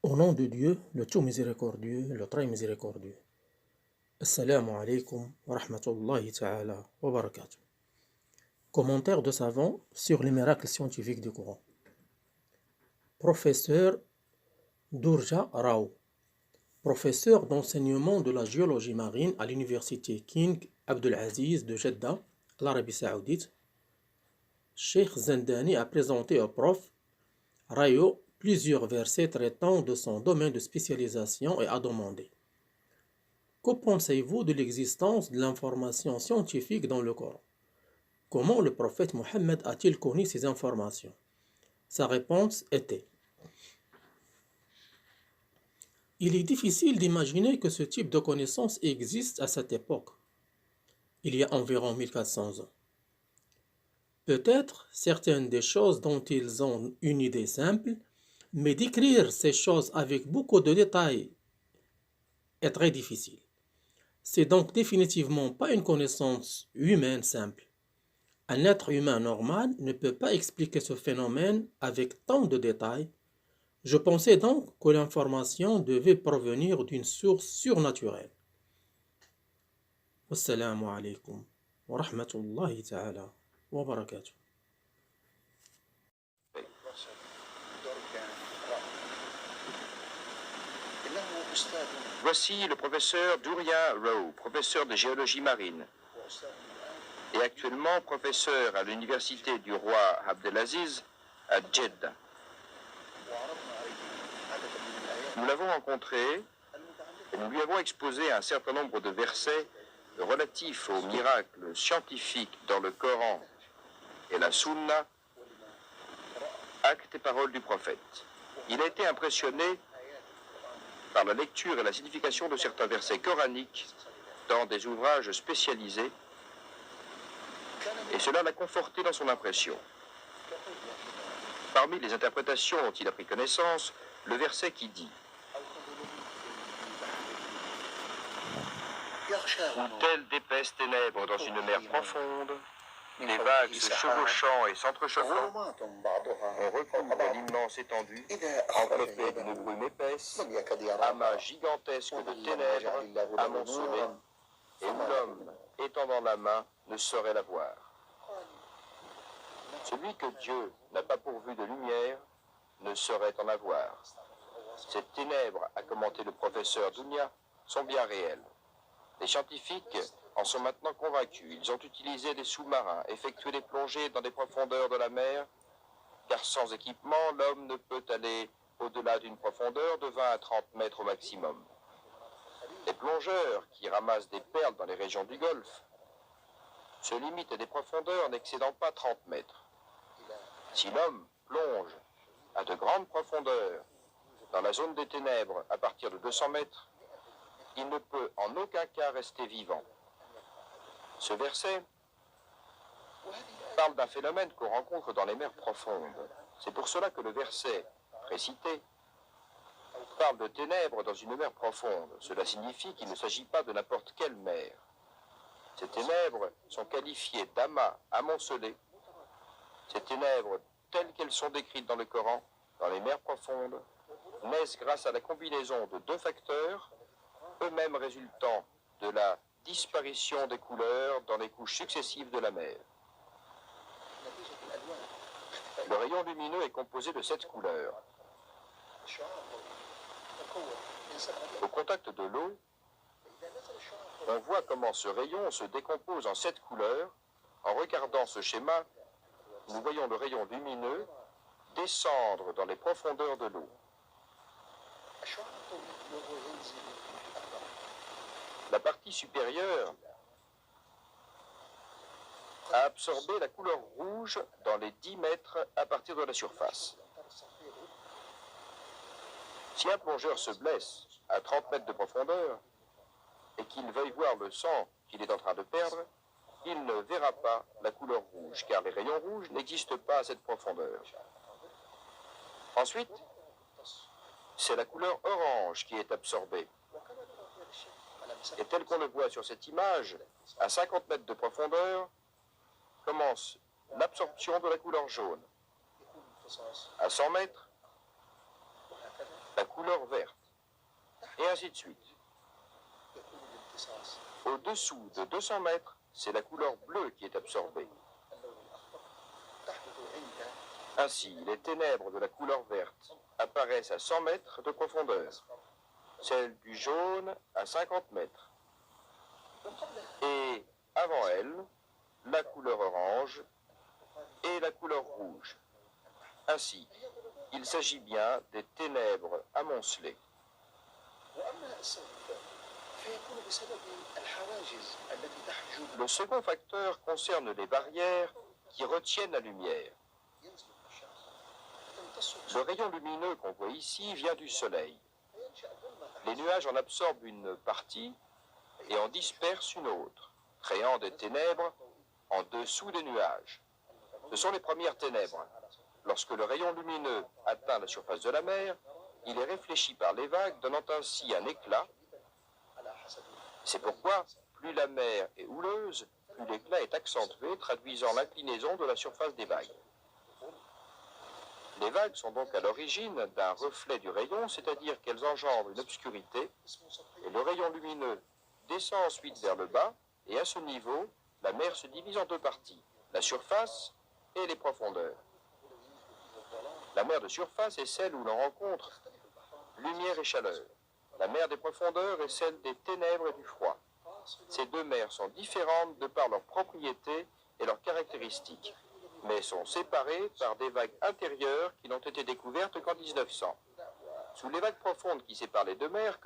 Au nom de Dieu, le tout miséricordieux, le très miséricordieux. Assalamu alaikum wa rahmatullahi ta'ala wa barakatuh. Commentaire de savant sur les miracles scientifiques du Coran. Professeur Durja Rao, professeur d'enseignement de la géologie marine à l'université King Abdulaziz de Jeddah, l'Arabie Saoudite, Sheikh Zandani a présenté au prof Rao plusieurs versets traitant de son domaine de spécialisation et a demandé: que pensez-vous de l'existence de l'information scientifique dans le Coran? Comment le prophète Mohammed a-t-il connu ces informations? Sa réponse était: il est difficile d'imaginer que ce type de connaissance existe à cette époque, il y a environ 1400 ans. Peut-être certaines des choses dont ils ont une idée simple, mais décrire ces choses avec beaucoup de détails est très difficile. C'est donc définitivement pas une connaissance humaine simple. Un être humain normal ne peut pas expliquer ce phénomène avec tant de détails. Je pensais donc que l'information devait provenir d'une source surnaturelle. Wassalamu alaikum wa rahmatullahi ta'ala wa barakatuh. Voici le professeur Durja Rao, professeur de géologie marine, et actuellement professeur à l'université du roi Abdelaziz à Jeddah. Nous l'avons rencontré et nous lui avons exposé un certain nombre de versets relatifs aux miracles scientifiques dans le Coran et la Sunna, actes et paroles du prophète. Il a été impressionné par la lecture et la signification de certains versets coraniques dans des ouvrages spécialisés, et cela l'a conforté dans son impression. Parmi les interprétations dont il a pris connaissance, le verset qui dit: ou telles d'épaisses ténèbres dans une mer profonde, les vagues se chevauchant et s'entrechoquant, on recouvre l'immense étendue, enveloppée d'une brume épaisse, amas gigantesque de ténèbres amoncelées, et où l'homme, étendant la main, ne saurait la voir. Celui que Dieu n'a pas pourvu de lumière ne saurait en avoir. Ces ténèbres, a commenté le professeur Dunya, sont bien réelles. Les scientifiques en sont maintenant convaincus. Ils ont utilisé des sous-marins, effectué des plongées dans des profondeurs de la mer, car sans équipement, l'homme ne peut aller au-delà d'une profondeur de 20 à 30 mètres au maximum. Les plongeurs qui ramassent des perles dans les régions du Golfe se limitent à des profondeurs n'excédant pas 30 mètres. Si l'homme plonge à de grandes profondeurs dans la zone des ténèbres à partir de 200 mètres, il ne peut en aucun cas rester vivant. Ce verset parle d'un phénomène qu'on rencontre dans les mers profondes. C'est pour cela que le verset précité parle de ténèbres dans une mer profonde. Cela signifie qu'il ne s'agit pas de n'importe quelle mer. Ces ténèbres sont qualifiées d'amas amoncelés. Ces ténèbres, telles qu'elles sont décrites dans le Coran, dans les mers profondes, naissent grâce à la combinaison de deux facteurs, eux-mêmes résultant de la disparition des couleurs dans les couches successives de la mer. Le rayon lumineux est composé de 7 couleurs. Au contact de l'eau, on voit comment ce rayon se décompose en 7 couleurs. En regardant ce schéma, nous voyons le rayon lumineux descendre dans les profondeurs de l'eau. La partie supérieure a absorbé la couleur rouge dans les 10 mètres à partir de la surface. Si un plongeur se blesse à 30 mètres de profondeur et qu'il veuille voir le sang qu'il est en train de perdre, il ne verra pas la couleur rouge, car les rayons rouges n'existent pas à cette profondeur. Ensuite, c'est la couleur orange qui est absorbée. Et tel qu'on le voit sur cette image, à 50 mètres de profondeur, commence l'absorption de la couleur jaune. À 100 mètres, la couleur verte, et ainsi de suite. Au-dessous de 200 mètres, c'est la couleur bleue qui est absorbée. Ainsi, les ténèbres de la couleur verte apparaissent à 100 mètres de profondeur, celles du jaune à 50 mètres. Et avant elles, la couleur orange et la couleur rouge. Ainsi, il s'agit bien des ténèbres amoncelées. Le second facteur concerne les barrières qui retiennent la lumière. Le rayon lumineux qu'on voit ici vient du soleil. Les nuages en absorbent une partie et en dispersent une autre, créant des ténèbres en dessous des nuages. Ce sont les premières ténèbres. Lorsque le rayon lumineux atteint la surface de la mer, il est réfléchi par les vagues, donnant ainsi un éclat. C'est pourquoi, plus la mer est houleuse, plus l'éclat est accentué, traduisant l'inclinaison de la surface des vagues. Les vagues sont donc à l'origine d'un reflet du rayon, c'est-à-dire qu'elles engendrent une obscurité, et le rayon lumineux descend ensuite vers le bas, et à ce niveau, la mer se divise en deux parties, la surface et les profondeurs. La mer de surface est celle où l'on rencontre lumière et chaleur. La mer des profondeurs est celle des ténèbres et du froid. Ces deux mers sont différentes de par leurs propriétés et leurs caractéristiques, mais sont séparées par des vagues intérieures qui n'ont été découvertes qu'en 1900. Sous les vagues profondes qui séparent les deux mers,